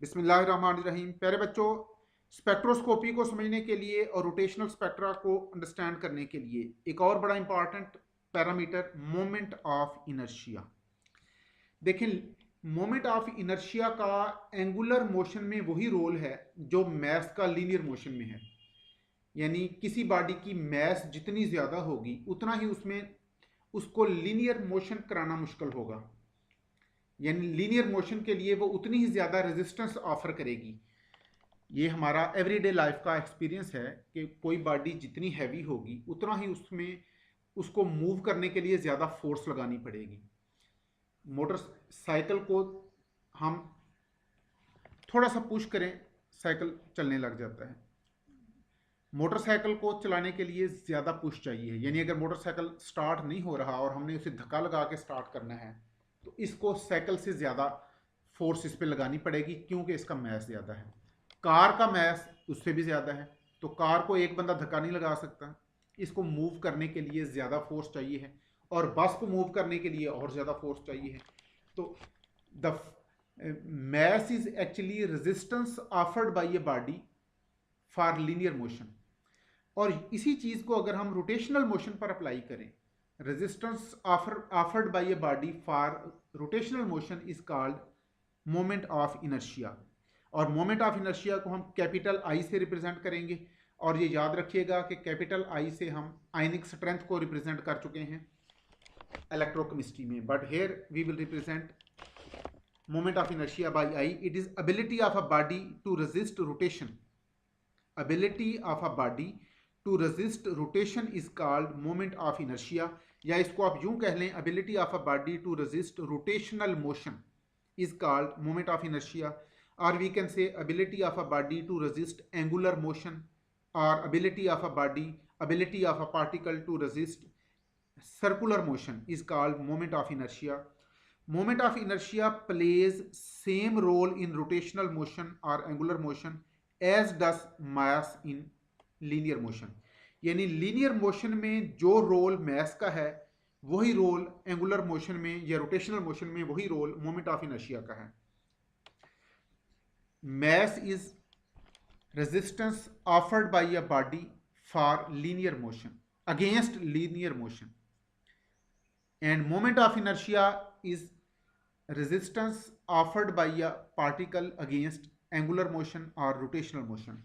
बिस्मिल्लाहिर्रहमानिर्रहीम। प्यारे बच्चों, स्पेक्ट्रोस्कोपी को समझने के लिए और रोटेशनल स्पेक्ट्रा को अंडरस्टैंड करने के लिए एक और बड़ा important parameter moment of inertia. देखें, मोमेंट ऑफ इनर्शिया का एंगुलर मोशन में वही रोल है जो मैस का लीनियर मोशन में है। यानी किसी बॉडी की मैस जितनी ज़्यादा होगी उतना ही उसमें उसको लीनियर मोशन कराना मुश्किल होगा। यानी लीनियर मोशन के लिए वो उतनी ही ज़्यादा रेजिस्टेंस ऑफर करेगी। ये हमारा एवरीडे लाइफ का एक्सपीरियंस है कि कोई बॉडी जितनी हैवी होगी उतना ही उसमें उसको मूव करने के लिए ज़्यादा फोर्स लगानी पड़ेगी। मोटरसाइकिल को हम थोड़ा सा पुश करें, साइकिल चलने लग जाता है। मोटरसाइकिल को चलाने के लिए ज़्यादा पुश चाहिए। यानी अगर मोटरसाइकिल स्टार्ट नहीं हो रहा और हमने उसे धक्का लगा के स्टार्ट करना है तो इसको साइकिल से ज़्यादा फोर्स इस पर लगानी पड़ेगी, क्योंकि इसका मैस ज़्यादा है। कार का मैस उससे भी ज़्यादा है, तो कार को एक बंदा धक्का नहीं लगा सकता। इसको मूव करने के लिए ज़्यादा फोर्स चाहिए है, और बस को मूव करने के लिए और ज़्यादा फोर्स चाहिए है। तो the mass is actually resistance offered by a body for linear motion. और इसी चीज़ को अगर हम रोटेशनल मोशन पर अप्लाई करें, resistance offered by a body for rotational motion is called moment of inertia. और मोमेंट ऑफ इनर्शिया को हम कैपिटल आई से रिप्रेजेंट करेंगे। और ये याद रखिएगा कि कैपिटल आई से हम आयनिक स्ट्रेंथ को रिप्रेजेंट कर चुके हैं इलेक्ट्रोकेमिस्ट्री में, but here we will represent moment of inertia by I. It is ability of a body to resist rotation. Ability of a body to resist rotation is called moment of inertia. या इसको आप यूं कह लें, ability of a body to resist rotational motion is called moment of inertia, or we can say ability of a body to resist angular motion, or ability of a particle to resist circular motion is called moment of inertia. Moment of inertia plays same role in rotational motion or angular motion as does mass in linear motion. यानी linear motion में जो role mess का है वही role angular motion में या rotational motion में वही रोल मोमेंट ऑफ इनर्शिया का है। Mass is resistance offered by a body for linear motion against linear motion, and moment of inertia is resistance offered by a particle against angular motion और rotational motion.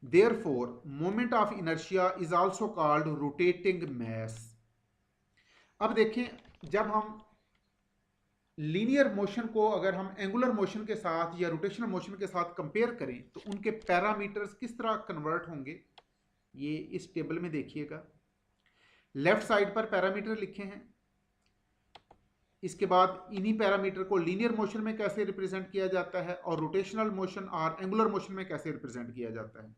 Therefore, moment of inertia is also called rotating mass. अब देखें, जब हम linear motion को अगर हम angular motion के साथ या रोटेशनल मोशन के साथ कंपेयर करें तो उनके पैरामीटर्स किस तरह कन्वर्ट होंगे, ये इस टेबल में देखिएगा। लेफ्ट साइड पर पैरामीटर लिखे हैं, इसके बाद इन्हीं पैरामीटर को लीनियर मोशन में कैसे रिप्रेजेंट किया जाता है और रोटेशनल मोशन और एंगुलर मोशन में कैसे रिप्रेजेंट किया जाता है।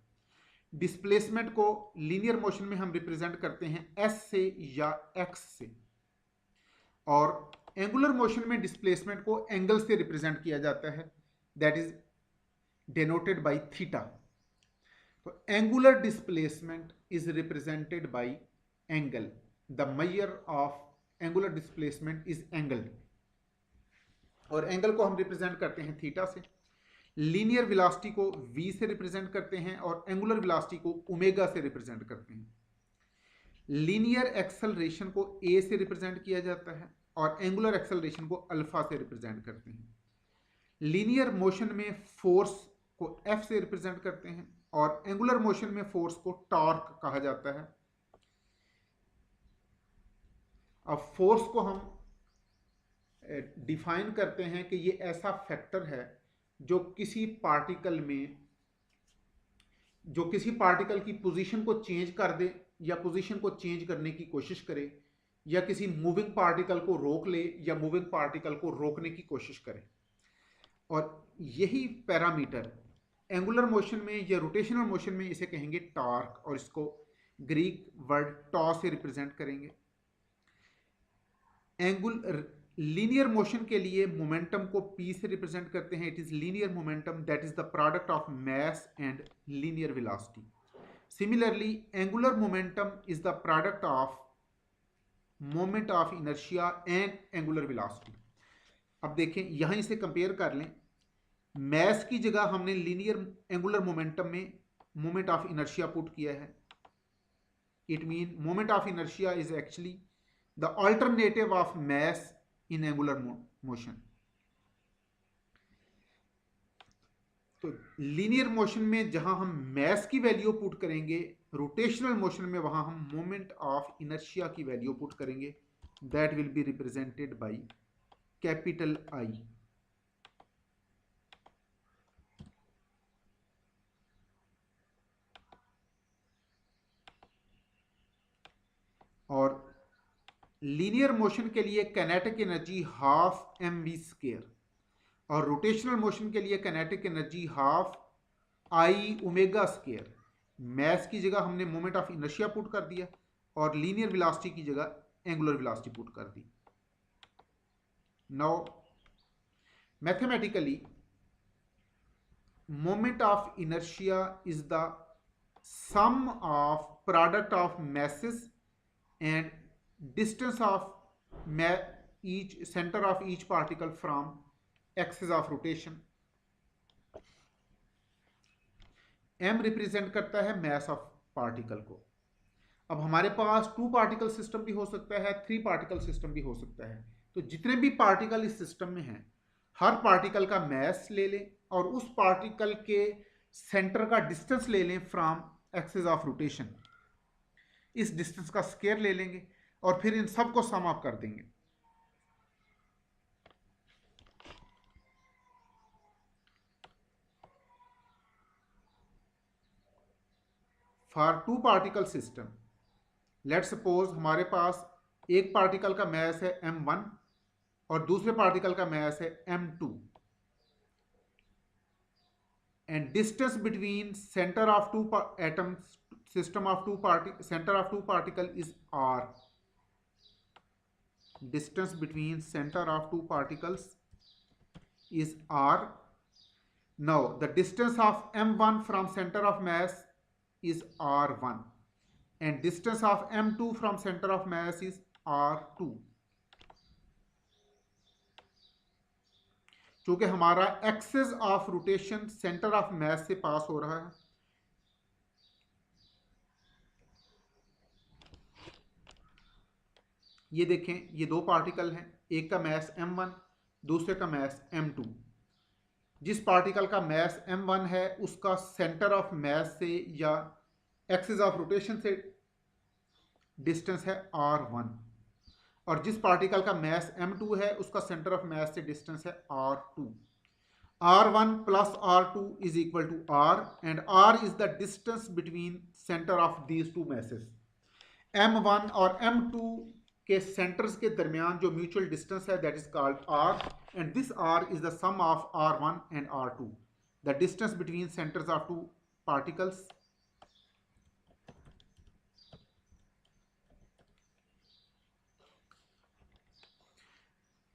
डिस्प्लेसमेंट को लीनियर मोशन में हम रिप्रेजेंट करते हैं एस से या एक्स से, और एंगुलर मोशन में डिस्प्लेसमेंट को एंगल से रिप्रेजेंट किया जाता है, that is denoted by theta. तो angular displacement is represented by angle. The measure of angular displacement is angle, और एंगल को हम रिप्रेजेंट करते हैं थीटा से। लीनियर वेलोसिटी को v से रिप्रेजेंट करते हैं और एंगुलर वेलोसिटी को ओमेगा से रिप्रेजेंट करते हैं। लीनियर एक्सेलरेशन को a से रिप्रेजेंट किया जाता है और एंगुलर एक्सेलरेशन को अल्फा से रिप्रेजेंट करते हैं। लीनियर मोशन में फोर्स को f से रिप्रेजेंट करते हैं और एंगुलर मोशन में फोर्स को टॉर्क कहा जाता है। अब फोर्स को हम डिफाइन करते हैं कि ये ऐसा फैक्टर है जो किसी पार्टिकल की पोजीशन को चेंज कर दे या पोजीशन को चेंज करने की कोशिश करे, या किसी मूविंग पार्टिकल को रोक ले या मूविंग पार्टिकल को रोकने की कोशिश करे। और यही पैरामीटर एंगुलर मोशन में या रोटेशनल मोशन में इसे कहेंगे टॉर्क, और इसको ग्रीक वर्ड टॉ से रिप्रेजेंट करेंगे। लीनियर मोशन के लिए मोमेंटम को p से रिप्रेजेंट करते हैं। It is linear momentum that is the product of mass and linear velocity. Similarly, angular momentum is the product of moment of inertia and angular velocity. अब देखें यहां इसे कंपेयर कर लें, मैस की जगह हमने लीनियर एंगुलर मोमेंटम में मोमेंट ऑफ इनर्शिया पुट किया है. It mean moment of inertia is actually the alternative of mass in angular motion. तो लीनियर मोशन में जहां हम मैस की वैल्यू पुट करेंगे, रोटेशनल मोशन में वहां हम मोमेंट ऑफ इनर्शिया की वैल्यू पुट करेंगे. That will be represented by capital I. और लीनियर मोशन के लिए kinetic energy half M V square, और रोटेशनल मोशन के लिए kinetic energy half I omega square. Mass की जगह हमने मोमेंट ऑफ इनर्शिया पुट कर दिया और लीनियर वेलोसिटी की जगह एंगुलर वेलोसिटी पुट कर दी. Now mathematically moment of inertia is the sum of product of masses and distance of each center of each particle from axis of rotation. m represent करता है mass of particle को. अब हमारे पास 2 particle system भी हो सकता है, 3 particle system भी हो सकता है. तो जितने भी पार्टिकल इस सिस्टम में हैं, हर पार्टिकल का मैस ले लें और उस पार्टिकल के सेंटर का डिस्टेंस ले लें फ्रॉम एक्सिस ऑफ रोटेशन. इस डिस्टेंस का स्क्वायर ले लेंगे और फिर इन सब को सम अप कर देंगे. For 2 particle system, let suppose हमारे पास एक पार्टिकल का मैस है m1 और दूसरे पार्टिकल का मैस है m2, and distance between centre of 2 atoms system of center of 2 particle is r. Distance between center of 2 particles is r. Now the distance of m1 from center of mass is r1 and distance of m2 from center of mass is r2. चूंकि हमारा axis of rotation centre of मास से पास हो रहा है, ये देखें ये 2 particle हैं, एक का मैस m1 दूसरे का मैस m2. जिस पार्टिकल का मैस m1 है उसका सेंटर ऑफ मास से या एक्सिस ऑफ रोटेशन से डिस्टेंस है r1, और जिस पार्टिकल का मैस m2 है उसका सेंटर ऑफ मास से डिस्टेंस है r2. r1 plus r2 is equal to r and r is the distance between centre of these 2 masses. m1 और m2 के सेंटर्स के दरमियान जो म्यूचुअल डिस्टेंस है that is called r, and this r is the sum of r1 and r2, the distance between centres of 2 particles.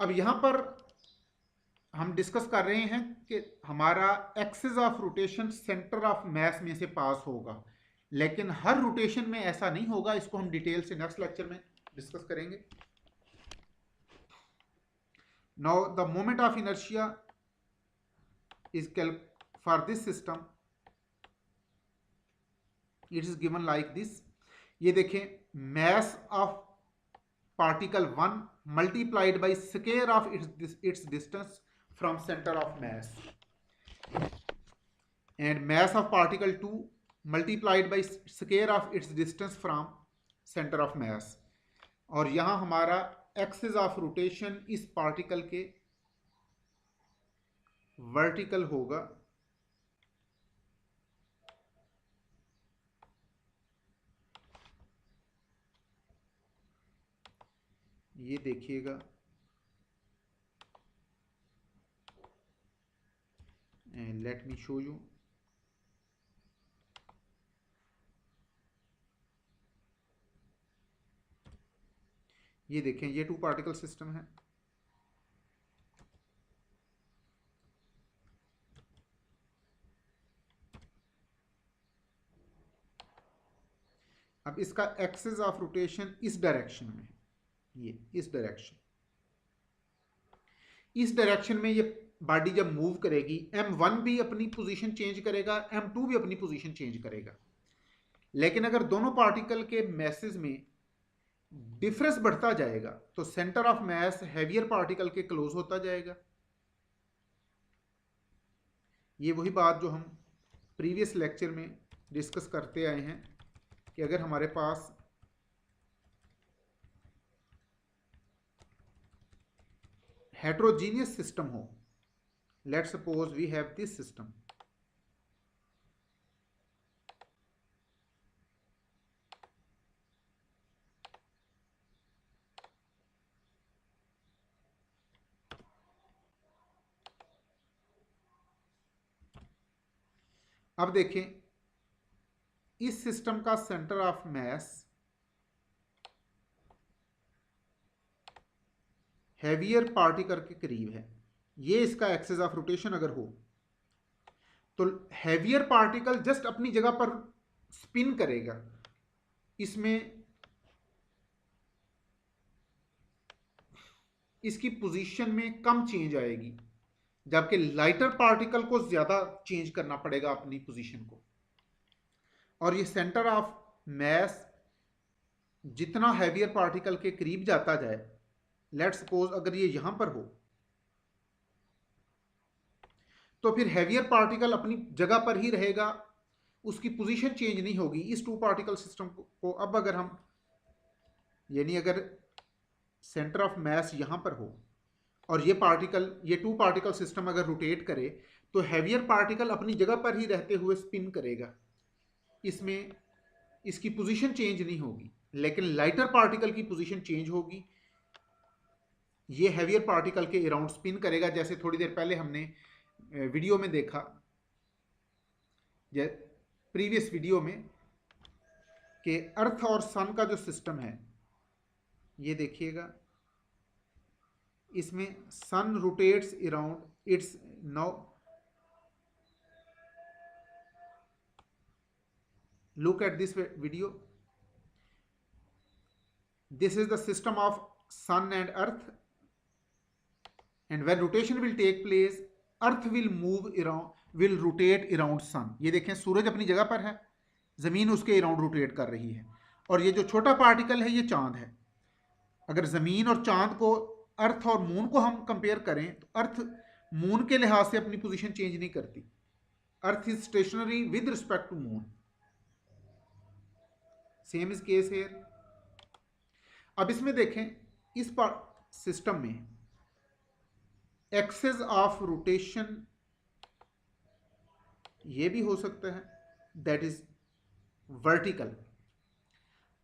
अब यहां पर हम डिस्कस कर रहे हैं कि हमारा axis of rotation centre of मास में से पास होगा, लेकिन हर रोटेशन में ऐसा नहीं होगा. इसको हम डिटेल से नेक्स्ट लेक्चर में डिस्कस करेंगे. Now the moment of inertia is for this system it is given like this. ये देखें, mass of particle 1 multiplied by square of its distance from centre of mass, and mass of particle 2 multiplied by square of its distance from centre of मास. और यहां हमारा axis of rotation इस particle के vertical होगा. ये देखिएगा, and let me show you. ये देखें, ये 2 पार्टिकल सिस्टम है. अब इसका एक्सिस ऑफ रोटेशन इस डायरेक्शन में है, ये इस डायरेक्शन. इस डायरेक्शन में ये बॉडी जब मूव करेगी, m1 भी अपनी पोजीशन चेंज करेगा, m2 भी अपनी पोजीशन चेंज करेगा। लेकिन अगर दोनों पार्टिकल के मैसेज में डिफरेंस बढ़ता जाएगा तो centre of mass heavier particle के क्लोज होता जाएगा। ये वही बात जो हम प्रीवियस लेक्चर में डिस्कस करते आए हैं कि अगर हमारे पास हेट्रोजीनियस सिस्टम हो, let suppose we have this system, अब देखें इस सिस्टम का centre of mass heavier particle के करीब है, ये इसका एक्सिस ऑफ रोटेशन अगर हो तो हैवियर पार्टिकल जस्ट अपनी जगह पर स्पिन करेगा, इसमें इसकी पोजीशन में कम चेंज आएगी, जबकि लाइटर पार्टिकल को ज्यादा चेंज करना पड़ेगा अपनी पोजीशन को। और ये सेंटर ऑफ मास जितना हैवियर पार्टिकल के करीब जाता जाए, लेट सपोज अगर ये यहां पर हो तो फिर हैवियर पार्टिकल अपनी जगह पर ही रहेगा, उसकी पोजीशन चेंज नहीं होगी इस टू पार्टिकल सिस्टम को। अब अगर हम यानी अगर सेंटर ऑफ मास यहां पर हो और ये टू पार्टिकल सिस्टम अगर रोटेट करे तो हैवियर पार्टिकल अपनी जगह पर ही रहते हुए स्पिन करेगा, इसमें इसकी पोजीशन चेंज नहीं होगी, लेकिन लाइटर पार्टिकल की पोजीशन चेंज होगी। ये हैवियर पार्टिकल के अराउंड स्पिन करेगा, जैसे थोड़ी देर पहले हमने वीडियो में देखा, प्रीवियस वीडियो में, कि अर्थ और सन का जो सिस्टम है, ये देखिएगा इसमें sun rotates around its now look at this video. This is the system of sun and earth, and when rotation will take place, earth will rotate around sun. ये देखें सूरज अपनी जगह पर है, जमीन उसके अराउंड रोटेट कर रही है, और ये जो छोटा पार्टिकल है ये चांद है। अगर जमीन और चांद को, अर्थ और मून को हम कंपेयर करें तो अर्थ मून के लिहाज से अपनी पोजीशन चेंज नहीं करती, earth is stationary with respect to moon. Same is case here. अब इसमें देखें इस सिस्टम में एक्सेस ऑफ रोटेशन ये भी हो सकता है, दैट इज वर्टिकल,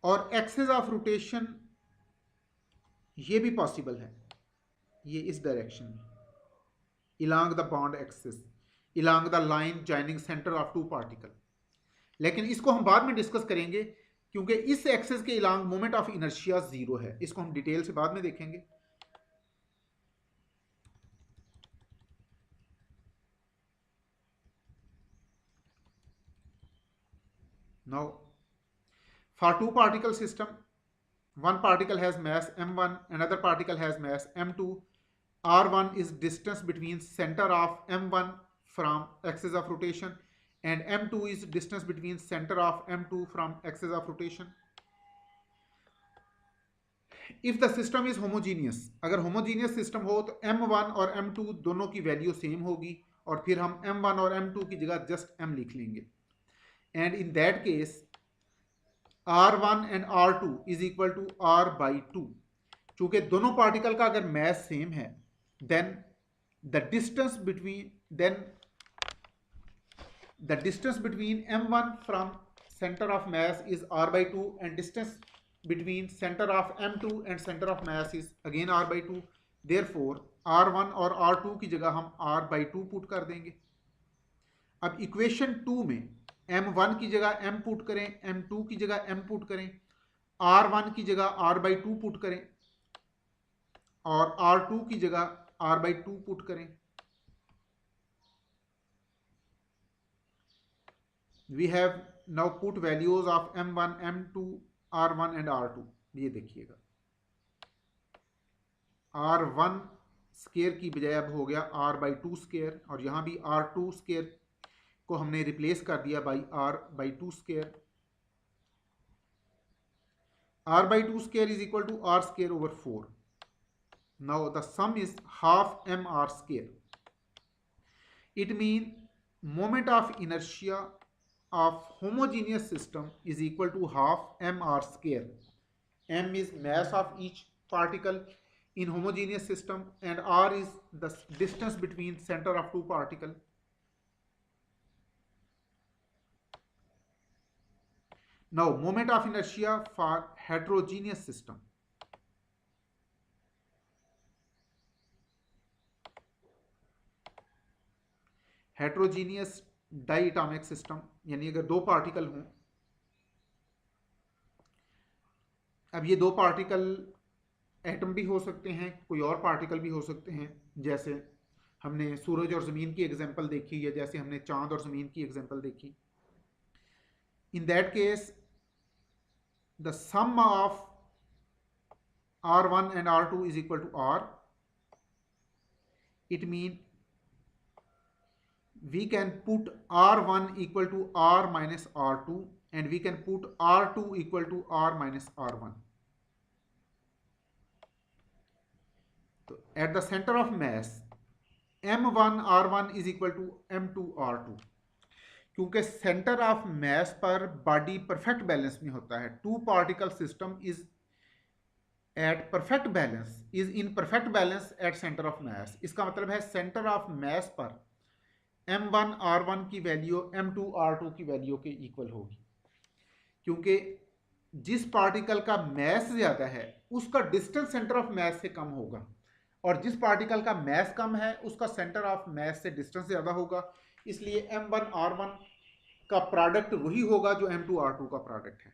और एक्सेस ऑफ रोटेशन ये भी पॉसिबल है, ये इस डायरेक्शन में, along the bond axis, along the line joining centre of two particle. लेकिन इसको हम बाद में डिस्कस करेंगे, क्योंकि इस एक्सिस के along moment of inertia zero है, इसको हम डिटेल से बाद में देखेंगे। Now for two particle system, one particle has mass m1, another particle has mass m2. r1 is distance between center of m1 from axis of rotation, and m2 is distance between center of m2 from axis of rotation. If the system is homogeneous, अगर homogeneous system हो तो m1 और m2 दोनों की value same होगी, और फिर हम m1 और m2 की जगह जस्ट m लिख लेंगे, and in that case R1 and R2 is equal to R by 2. चूंकि दोनों पार्टिकल का अगर मास सेम है, then the distance between m1 from center of mass is R by 2, and distance between center of m2 and center of mass is again R by 2. Therefore R1 और R2 की जगह हम R by 2 put कर देंगे। अब equation 2 में m1 की जगह m पुट करें, m2 की जगह m पुट करें, r1 की जगह r by 2 पुट करें, और r2 की जगह r by 2 पुट करें। We have now put values of m1, m2, r1 and r2. ये देखिएगा, r1 स्केयर की बजाय अब हो गया आर बाई टू स्केयर, और यहाँ भी आर टू स्केयर को हमने रिप्लेस कर दिया by R by two square. R by two square is equal to R square over 4. Now the sum is half mr square. It means moment of inertia of homogeneous system is equal to half mr square. M is mass of each particle in homogeneous system and r is the distance between center of two particles. Now moment of inertia for heterogeneous system. Heterogeneous diatomic system, यानी अगर दो particle हों, अब ये दो particle atom भी हो सकते हैं, कोई और पार्टिकल भी हो सकते हैं, जैसे हमने सूरज और ज़मीन की एग्जांपल देखी या जैसे हमने चांद और ज़मीन की एग्जांपल देखी. In that case the sum of R1 and R2 is equal to R. It means we can put R1 equal to R minus R2 and we can put R2 equal to R minus R1. So at the center of mass M1 R1 is equal to M2 R2. क्योंकि centre of मास पर body perfect balance में होता है. Two particle system is at perfect balance, is in perfect balance at centre of mass. इसका मतलब है centre of मास पर M1 R1 की वैल्यू M2 R2 की वैल्यू के इक्वल होगी, क्योंकि जिस पार्टिकल का मास ज़्यादा है उसका डिस्टेंस सेंटर ऑफ मास से कम होगा, और जिस पार्टिकल का मास कम है उसका सेंटर ऑफ मास से डिस्टेंस ज़्यादा होगा. इसलिए M1 R1 का प्रोडक्ट वही होगा जो M2 R2 का प्रोडक्ट है.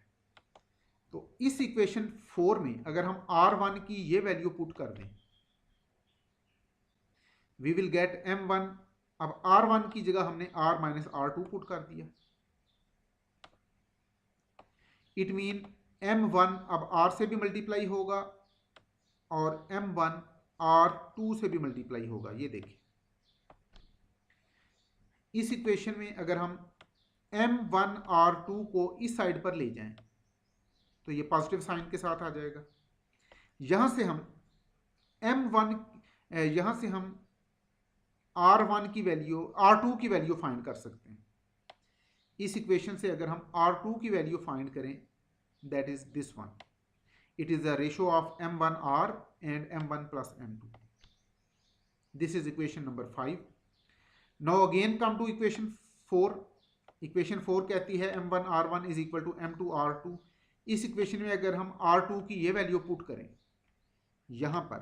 तो इस इक्वेशन 4 में अगर हम R1 की ये वैल्यू पुट कर दें, वी विल गेट M1. अब R1 की जगह हमने R माइनस R2 पुट कर दिया. इट मीन M1 अब R से भी मल्टीप्लाई होगा और M1 R2 से भी मल्टीप्लाई होगा. ये देखिए इस इक्वेशन में अगर हम M1 R2 को इस साइड पर ले जाएं तो ये पॉजिटिव साइन के साथ आ जाएगा. यहां से हम यहां से हम R1 की वैल्यू R2 की वैल्यू फाइंड कर सकते हैं. इस इक्वेशन से अगर हम R2 की वैल्यू फाइंड करें, that is this one. It is the ratio of M1 R and M1 plus M2. This is equation number 5. Now again come to equation 4. Equation 4 कहती है M1 R1 is equal to M2 R2. इस equation में अगर हम R2 की ये value put करें, यहाँ पर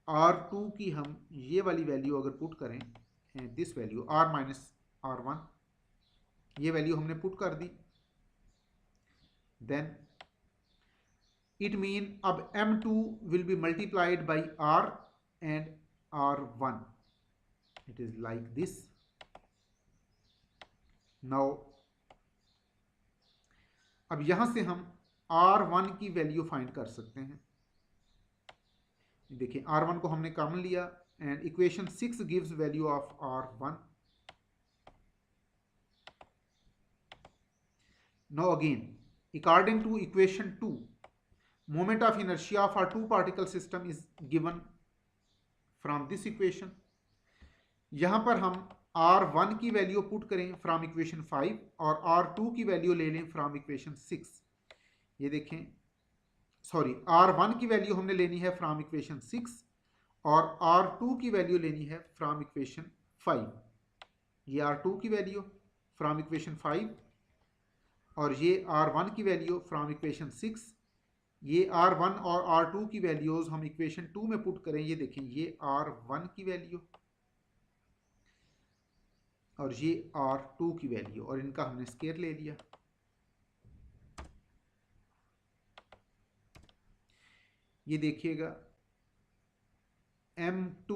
R2 की हम ये वाली वैल्यू अगर पुट करें, this value R minus R1, ये वैल्यू हमने पुट कर दी, देन इट मीन अब M2 will be multiplied by R and R1. It is like this. Now अब यहां से हम R1 की वैल्यू फाइंड कर सकते हैं. देखिए R1 को हमने कॉमन लिया and equation 6 gives value of R1. Now again according to equation 2, moment of inertia of our two particle system is given from this equation. यहां पर हम R1 की वैल्यू पुट करें फ्रॉम इक्वेशन 5 और R2 की value ले लें from equation 6. ये देखें, सॉरी, R1 की वैल्यू हमने लेनी है फ्रॉम इक्वेशन 6 और R2 की वैल्यू लेनी है फ्रॉम इक्वेशन 5. ये R2 की वैल्यू फ्रॉम इक्वेशन 5 और ये R1 की वैल्यू फ्रॉम इक्वेशन 6. ये R1 और R2 की वैल्यूज हम इक्वेशन 2 में पुट करें. ये देखें, ये R1 की वैल्यू और ये R2 की वैल्यू, और इनका हमने स्केयर ले लिया. ये देखिएगा M2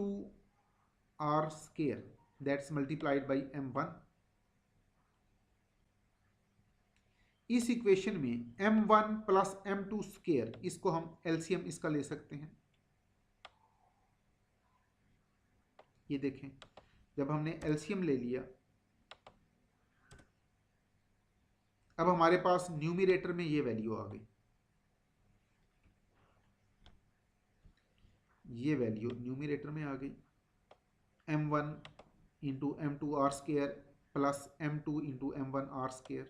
R square that's multiplied by M1. इस इक्वेशन में M1 प्लस M2 स्केयर, इसको हम एलसीएम इसका ले सकते हैं. ये देखें, जब हमने एलसीएम ले लिया, अब हमारे पास न्यूमरेटर में ये वैल्यू आ गई, ये वैल्यू न्यूमरेटर में आ गई, m1 into m2 R square plus m2 into m1 R square,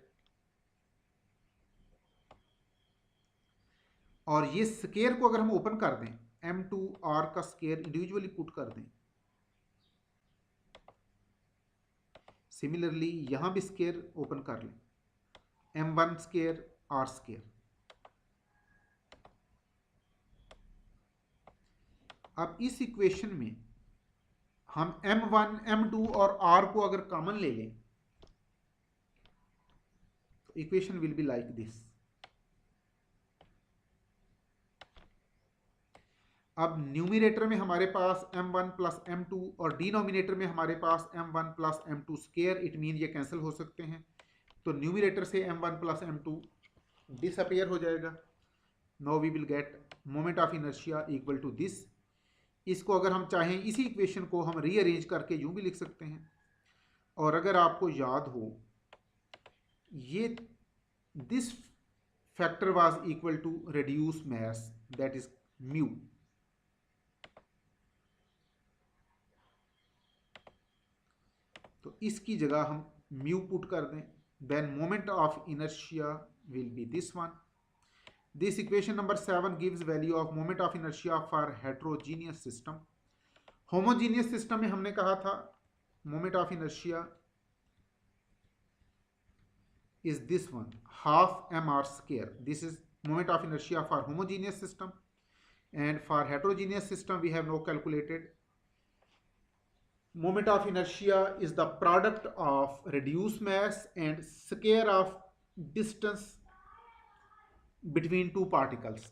और ये स्क्वायर को अगर हम ओपन कर दें, m2 आर का स्क्वायर इंडिविजुअली पुट कर दें, सिमिलरली यहां भी स्क्वायर ओपन कर लें, m1 स्क्वायर आर स्क्वायर। अब इस इक्वेशन में हम m1 m2 और r को अगर कॉमन ले लें तो equation will be like this. अब न्यूमरेटर में हमारे पास m1 प्लस m2 और डिनोमिनेटर में हमारे पास m1 plus m2 square, it mean ये कैंसिल हो सकते हैं, तो न्यूमरेटर से m1 प्लस m2 डिसअपियर हो जाएगा। Now we will get moment of inertia equal to this. इसको अगर हम चाहें इसी इक्वेशन को हम रीअरेंज करके यूं भी लिख सकते हैं, और अगर आपको याद हो ये this factor was equal to reduce mass, that is mu. तो इसकी जगह हम म्यू पुट कर दें, then moment of inertia will be this one. This equation number 7 gives value of moment of inertia for heterogeneous system. Homogeneous system में हमने कहा था moment of inertia is this one, half mr square. This is moment of inertia for homogeneous system, and for heterogeneous system we have now calculated. Moment of inertia is the product of reduced mass and square of distance between two particles.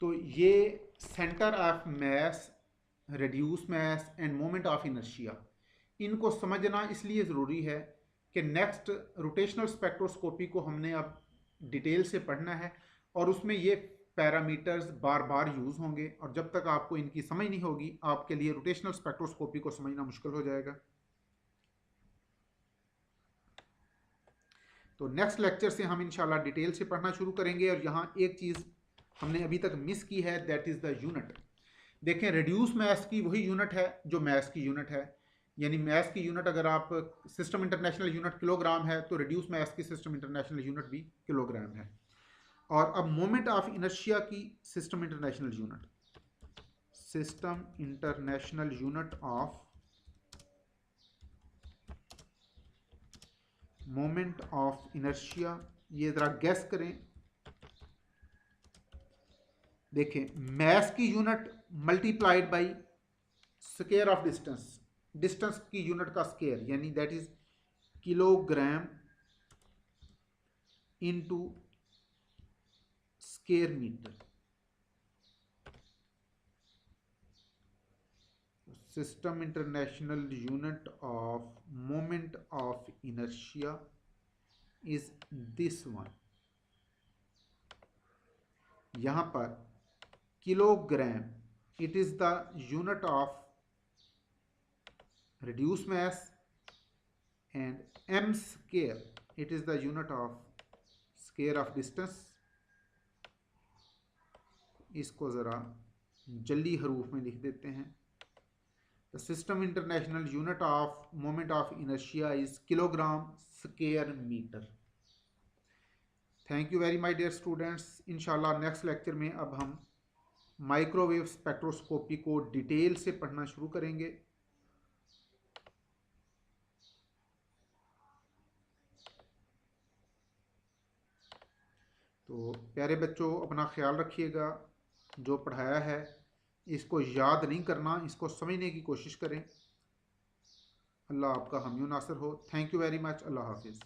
तो ये centre of mass, reduce mass and moment of inertia, इनको समझना इसलिए ज़रूरी है कि next rotational spectroscopy को हमने अब डिटेल से पढ़ना है, और उसमें ये पैरामीटर्स बार बार यूज़ होंगे, और जब तक आपको इनकी समझ नहीं होगी आपके लिए रोटेशनल स्पेक्ट्रोस्कोपी को समझना मुश्किल हो जाएगा। तो नेक्स्ट लेक्चर से हम इंशाल्लाह डिटेल से पढ़ना शुरू करेंगे। और यहाँ एक चीज़ हमने अभी तक मिस की है, दैट इज़ द यूनिट। देखें, रिड्यूस मास की वही यूनिट है जो मास की यूनिट है, यानी मास की यूनिट अगर आप सिस्टम इंटरनेशनल यूनिट किलोग्राम है तो रिड्यूस मास की सिस्टम इंटरनेशनल यूनिट भी किलोग्राम है। और अब मोमेंट ऑफ इनर्शिया की system international unit of moment of inertia, ये ज़रा गैस करें। देखें, मास की unit multiplied by square of distance, distance की यूनिट का स्क्वायर, यानी that is kilogram into square metre. System international unit of moment of inertia is this one। यहाँ पर kilogram it is the unit of reduced mass, and m square it is the unit of square of distance। इसको ज़रा जल्दी हरूफ में लिख देते हैं। The system international unit of moment of inertia is kilogram square meter। Thank you very my dear students। इंशाल्लाह next lecture में अब हम माइक्रोवेव स्पेक्ट्रोस्कोपी को डिटेल से पढ़ना शुरू करेंगे। तो प्यारे बच्चों, अपना ख्याल रखिएगा, जो पढ़ाया है इसको याद नहीं करना, इसको समझने की कोशिश करें। अल्लाह आपका हामी नासिर हो। Thank you very much. Allah हाफिज़।